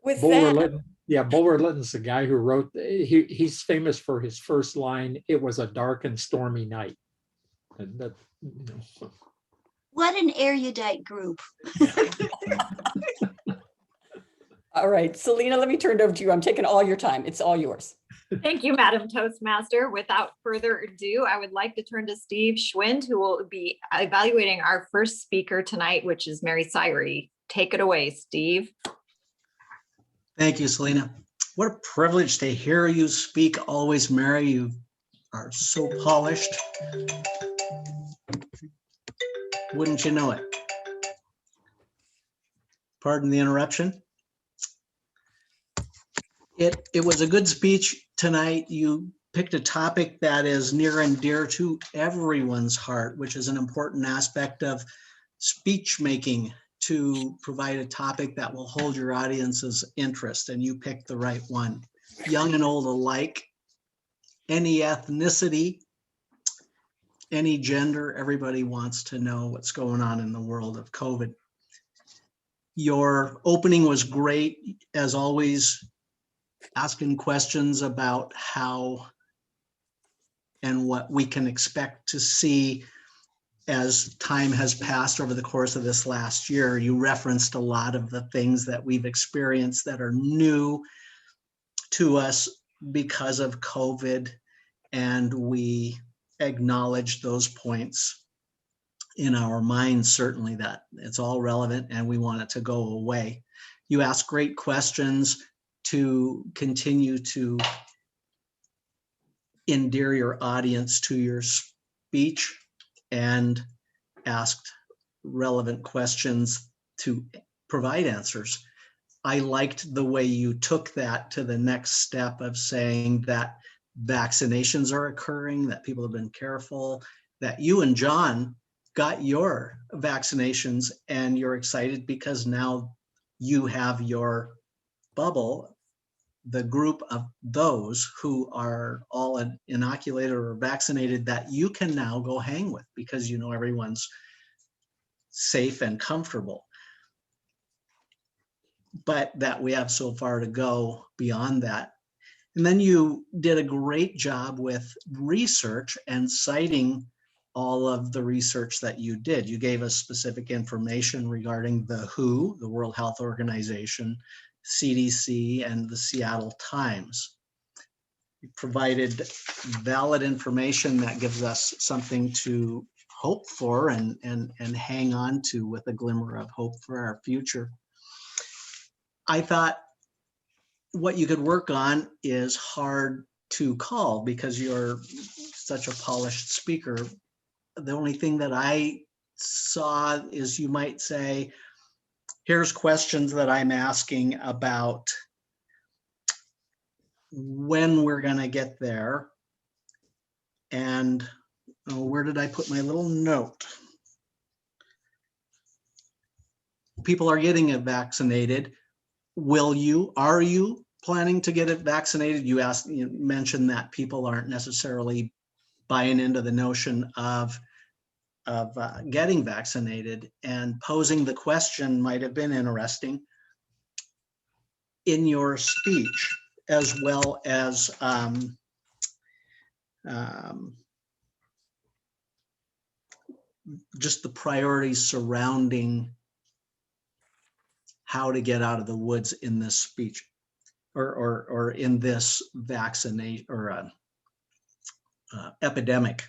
With Bulwer that, Lytton, yeah, Bulwer Lytton's the guy who wrote, he's famous for his first line, "It was a dark and stormy night." And that, What an erudite group. All right, Selena, let me turn it over to you. I'm taking all your time. It's all yours. Thank you, Madam Toastmaster. Without further ado, I would like to turn to Steve Schwind, who will be evaluating our first speaker tonight, which is Mary Syrie. Take it away, Steve. Thank you, Selena. What a privilege to hear you speak always, Mary. You are so polished. Wouldn't you know it? Pardon the interruption. It was a good speech tonight. You picked a topic that is near and dear to everyone's heart, which is an important aspect of speech making, to provide a topic that will hold your audience's interest, and you picked the right one. Young and old alike, any ethnicity, any gender, everybody wants to know what's going on in the world of COVID. Your opening was great, as always, asking questions about how and what we can expect to see as time has passed over the course of this last year. You referenced a lot of the things that we've experienced that are new to us because of COVID, and we acknowledge those points in our minds, certainly, that it's all relevant and we want it to go away. You asked great questions to continue to endear your audience to your speech, and asked relevant questions to provide answers. I liked the way you took that to the next step of saying that vaccinations are occurring, that people have been careful, that you and John got your vaccinations and you're excited because now you have your bubble, the group of those who are all inoculated or vaccinated, that you can now go hang with because you know everyone's safe and comfortable. but that we have so far to go beyond that. And then you did a great job with research and citing all of the research that you did. You gave us specific information regarding the WHO, the World Health Organization, CDC, and the Seattle Times. You provided valid information that gives us something to hope for and hang on to with a glimmer of hope for our future. I thought what you could work on is hard to call because you're such a polished speaker. The only thing that I saw is you might say, here's questions that I'm asking about when we're going to get there. And where did I put my little note? People are getting it vaccinated. Will you? Are you planning to get it vaccinated? You mentioned that people aren't necessarily buying into the notion of getting vaccinated, and posing the question might have been interesting in your speech, as well as just the priorities surrounding how to get out of the woods in this speech, or in this vaccination or epidemic.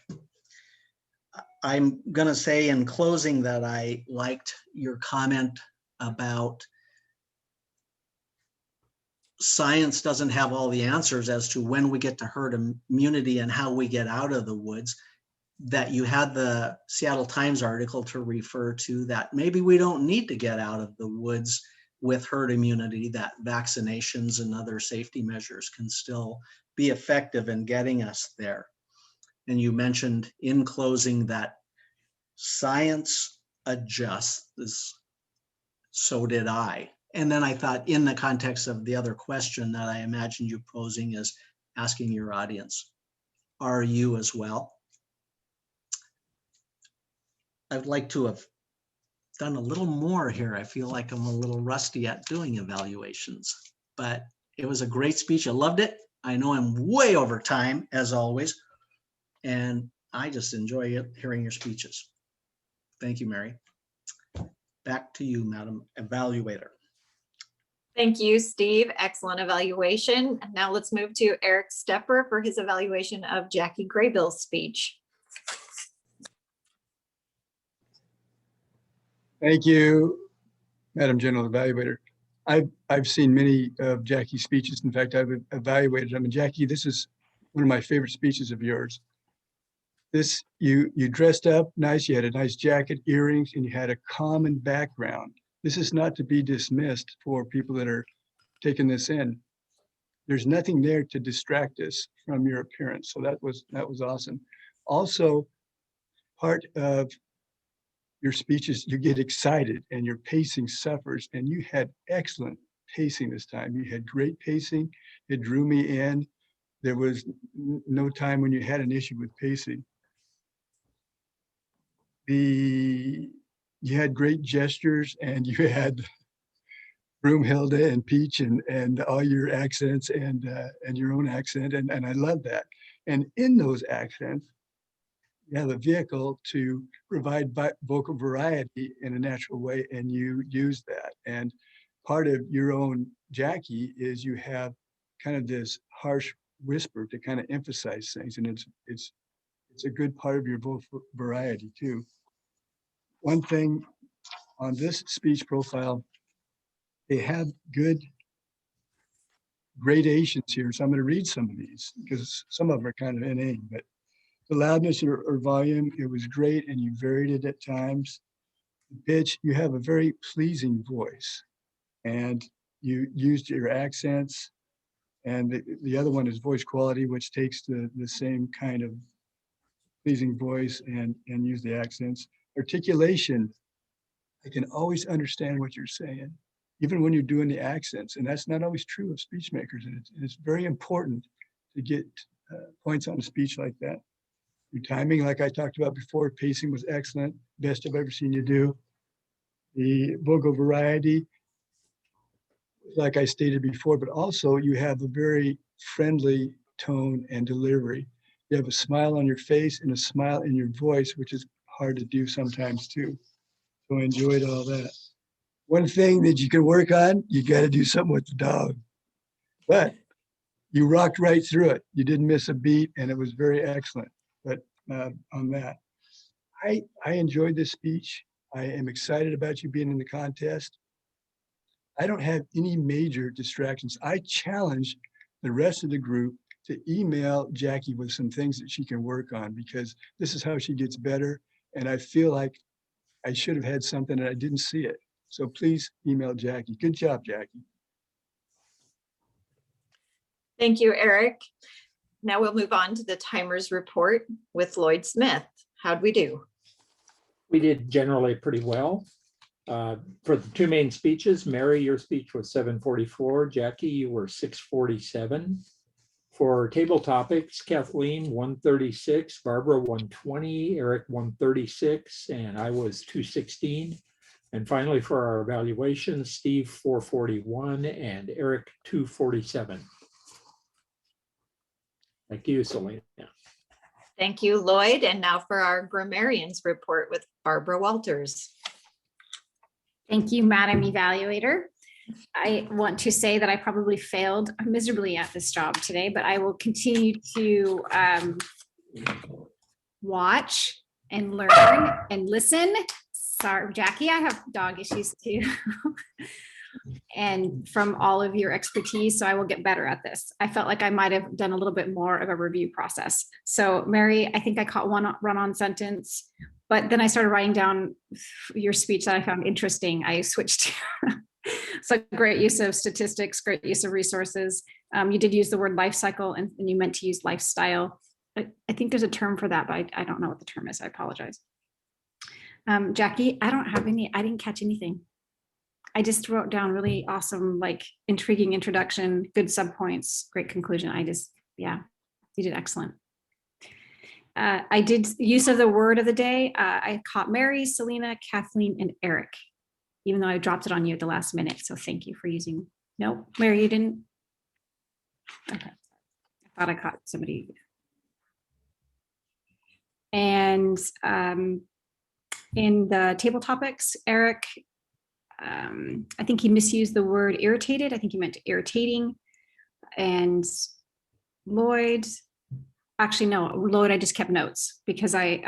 I'm going to say in closing that I liked your comment about science doesn't have all the answers as to when we get to herd immunity and how we get out of the woods, that you had the Seattle Times article to refer to, that maybe we don't need to get out of the woods with herd immunity, that vaccinations and other safety measures can still be effective in getting us there. And you mentioned in closing that science adjusts, so did I. And then I thought, in the context of the other question that I imagined you posing, is asking your audience, are you as well? I'd like to have done a little more here. I feel like I'm a little rusty at doing evaluations, but it was a great speech. I loved it. I know I'm way over time, as always, and I just enjoy hearing your speeches. Thank you, Mary. Back to you, Madam Evaluator. Thank you, Steve. Excellent evaluation. Now let's move to Eric Stepper for his evaluation of Jackie Graybill's speech. Thank you, Madam General Evaluator. I've seen many of Jackie's speeches. In fact, I've evaluated them. And Jackie, this is one of my favorite speeches of yours. This, you dressed up nice, you had a nice jacket, earrings, and you had a common background. This is not to be dismissed for people that are taking this in. There's nothing there to distract us from your appearance. So that was awesome. Also, part of your speeches, you get excited and your pacing suffers, and you had excellent pacing this time. You had great pacing. It drew me in. There was no time when you had an issue with pacing. You had great gestures, and you had Broomhilda and Peach and all your accents and your own accent, and I love that. And in those accents, you have a vehicle to provide vocal variety in a natural way, and you use that. And part of your own Jackie is you have kind of this harsh whisper to kind of emphasize things, and it's a good part of your vocal variety too. One thing on this speech profile, they have good gradations here, so I'm going to read some of these because some of them are kind of inane, but the loudness or volume, it was great, and you varied it at times. The pitch, you have a very pleasing voice, and you used your accents. And the other one is voice quality, which takes the same kind of pleasing voice and use the accents. Articulation, I can always understand what you're saying, even when you're doing the accents. And that's not always true of speech makers. And it's very important to get points on a speech like that. Your timing, like I talked about before, pacing was excellent. Best I've ever seen you do. The vocal variety, like I stated before, but also you have a very friendly tone and delivery. You have a smile on your face and a smile in your voice, which is hard to do sometimes too. So I enjoyed all that. One thing that you can work on, you got to do something with the dog. But you rocked right through it. You didn't miss a beat, and it was very excellent. But on that, I enjoyed this speech. I am excited about you being in the contest. I don't have any major distractions. I challenge the rest of the group to email Jackie with some things that she can work on, because this is how she gets better. And I feel like I should have had something and I didn't see it. So please email Jackie. Good job, Jackie. Thank you, Eric. Now we'll move on to the timers report with Lloyd Smith. How'd we do? We did generally pretty well. For the two main speeches, Mary, your speech was 7:44. Jackie, you were 6:47. For table topics, Kathleen 136, Barbara 120, Eric 136, and I was 216. And finally, for our evaluation, Steve 441 and Eric 247. Thank you, Selena. Thank you, Lloyd. And now for our grammarians report with Barbara Walters. Thank you, Madam Evaluator. I want to say that I probably failed miserably at this job today, but I will continue to watch and learn and listen. Sorry, Jackie, I have dog issues too. And from all of your expertise, so I will get better at this. I felt like I might have done a little bit more of a review process. So Mary, I think I caught one run-on sentence, but then I started writing down your speech that I found interesting. I switched to so great use of statistics, great use of resources. You did use the word life cycle and you meant to use lifestyle. I think there's a term for that, but I don't know what the term is. I apologize. Jackie, I didn't catch anything. I just wrote down really awesome, like intriguing introduction, good subpoints, great conclusion. Yeah, you did excellent. I did use of the word of the day. I caught Mary, Selena, Kathleen, and Eric, even though I dropped it on you at the last minute. So thank you for using. No, Mary, you didn't. Okay, I thought I caught somebody. And in the table topics, Eric, I think he misused the word irritated. I think he meant irritating. And Lloyd, actually no, Lloyd, I just kept notes because I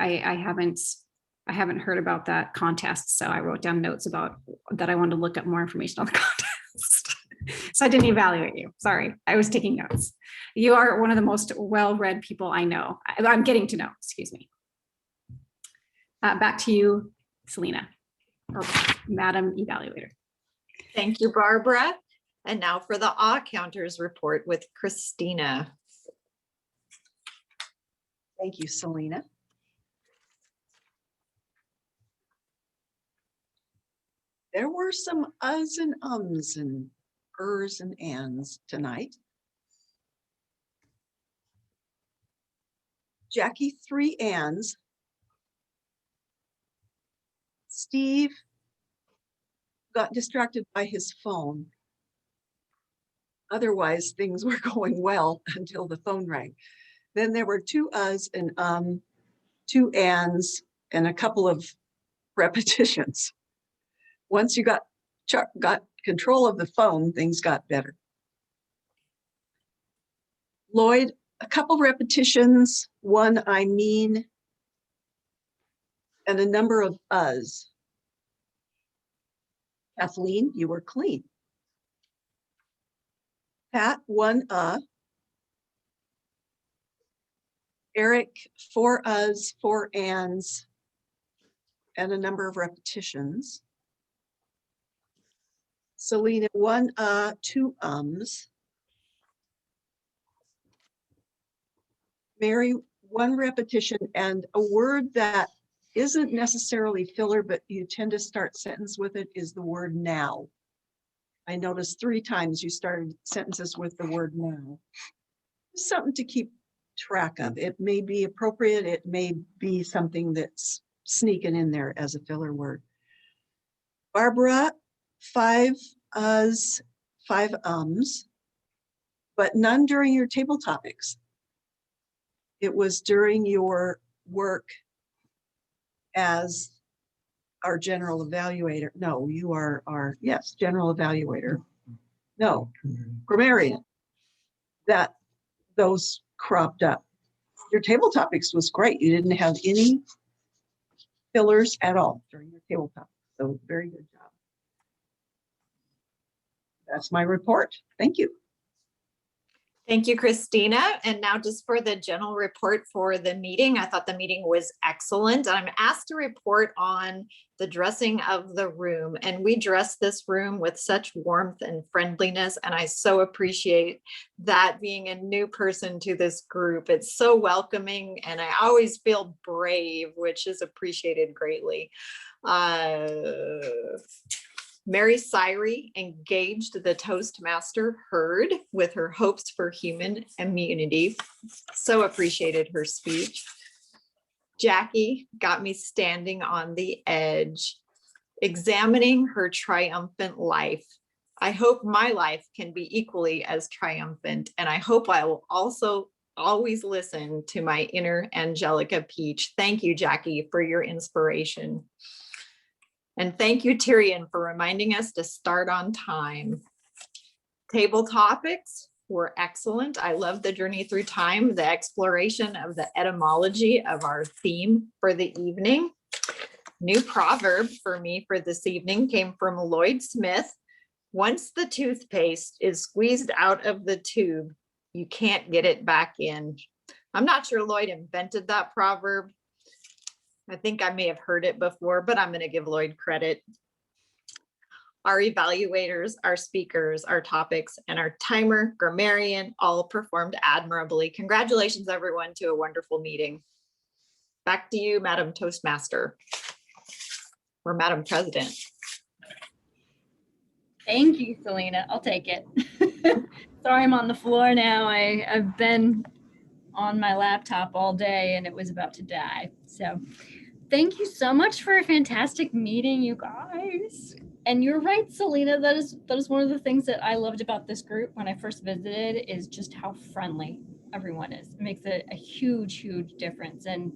haven't heard about that contest. So I wrote down notes about that. I wanted to look up more information on the contest. So I didn't evaluate you. Sorry, I was taking notes. You are one of the most well-read people I know. I'm getting to know, excuse me. Back to you, Selena, or Madam Evaluator. Thank you, Barbara. And now for the awe counters report with Christina. Thank you, Selena. There were some uhs and ums and ers and ands tonight. Jackie, 3 ands. Steve got distracted by his phone. Otherwise, things were going well until the phone rang. Then there were 2 uhs and 2 ands, and a couple of repetitions. Once you got control of the phone, things got better. Lloyd, a couple repetitions, 1 I mean, and a number of uhs. Kathleen, you were clean. Pat, 1 Eric, 4 uhs, 4 ands, and a number of repetitions. Selena, 1 2 ums. Mary, 1 repetition and a word that isn't necessarily filler, but you tend to start sentence with it, is the word now. I noticed 3 times you started sentences with the word now. Something to keep track of. It may be appropriate. It may be something that's sneaking in there as a filler word. Barbara, 5 uhs, 5 but none during your table topics. It was during your work as our general evaluator. No, you are our, yes, general evaluator. No, grammarian. That those cropped up. Your table topics was great. You didn't have any fillers at all during your table topics. So very good job. That's my report. Thank you. Thank you, Christina. And now just for the general report for the meeting, I thought the meeting was excellent. I'm asked to report on the dressing of the room, and we dressed this room with such warmth and friendliness. And I so appreciate that, being a new person to this group. It's so welcoming, and I always feel brave, which is appreciated greatly. Mary Syrie engaged the Toastmaster herd with her hopes for human immunity. So appreciated her speech. Jackie got me standing on the edge, examining her triumphant life. I hope my life can be equally as triumphant, and I hope I will also always listen to my inner Angelica Peach. Thank you, Jackie, for your inspiration. And thank you, Tyrion, for reminding us to start on time. Table topics were excellent. I love the journey through time, the exploration of the etymology of our theme for the evening. New proverb for me for this evening came from Lloyd Smith. Once the toothpaste is squeezed out of the tube, you can't get it back in. I'm not sure Lloyd invented that proverb. I think I may have heard it before, but I'm going to give Lloyd credit. Our evaluators, our speakers, our topics, and our timer, grammarian, all performed admirably. Congratulations, everyone, to a wonderful meeting. Back to you, Madam Toastmaster, or Madam President. Thank you, Selena. I'll take it. Sorry, I'm on the floor now. I've been on my laptop all day and it was about to die. So thank you so much for a fantastic meeting, you guys. And you're right, Selena, that is one of the things that I loved about this group when I first visited, is just how friendly everyone is. It makes a huge, huge difference. And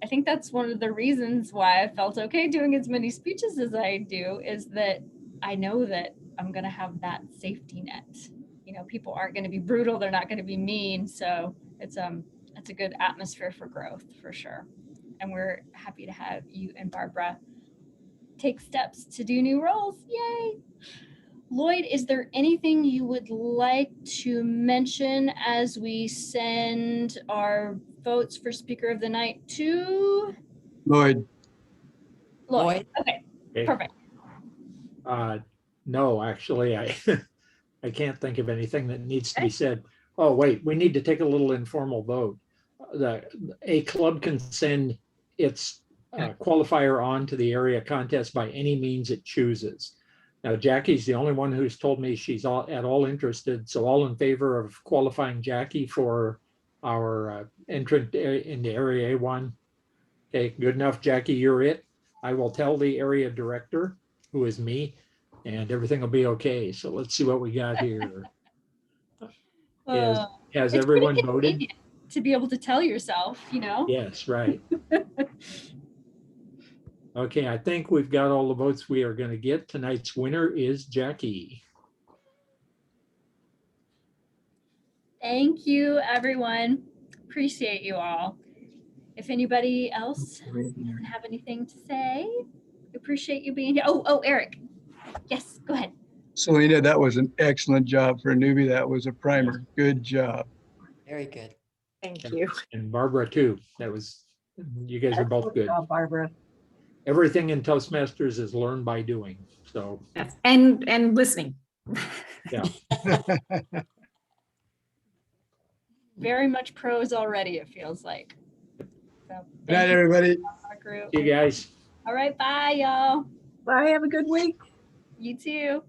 I think that's one of the reasons why I felt okay doing as many speeches as I do, is that I know that I'm going to have that safety net. You know, people aren't going to be brutal. They're not going to be mean. So it's a good atmosphere for growth, for sure. And we're happy to have you and Barbara take steps to do new roles. Yay. Lloyd, is there anything you would like to mention as we send our votes for Speaker of the Night to Lloyd, Lloyd? Okay, Okay. perfect. No, actually, I can't think of anything that needs to be said. Oh, wait, we need to take a little informal vote. A club can send its qualifier on to the area contest by any means it chooses. Now, Jackie's the only one who's told me she's at all interested. So all in favor of qualifying Jackie for our entrant into Area A1? Okay, good enough, Jackie, you're it. I will tell the area director, who is me, and everything will be okay. So let's see what we got here. Has It's everyone pretty voted? convenient to be able to tell yourself, you know? Yes, right. Okay, I think we've got all the votes we are going to get. Tonight's winner is Jackie. Thank you, everyone. Appreciate you all. If anybody else doesn't have anything to say, appreciate you being here. Oh, Eric. Yes, go ahead. Selena, that was an excellent job for a newbie. That was a primer. Good job. Very good. Thank you. And Barbara too. You guys are both good. Excellent job, Barbara. Everything in Toastmasters is learned by doing. So Yes, and listening. yeah. Very much pros already, it feels like. So, Good night, everybody. our group. See you guys. All right, bye, y'all. Bye, have a good week. You too.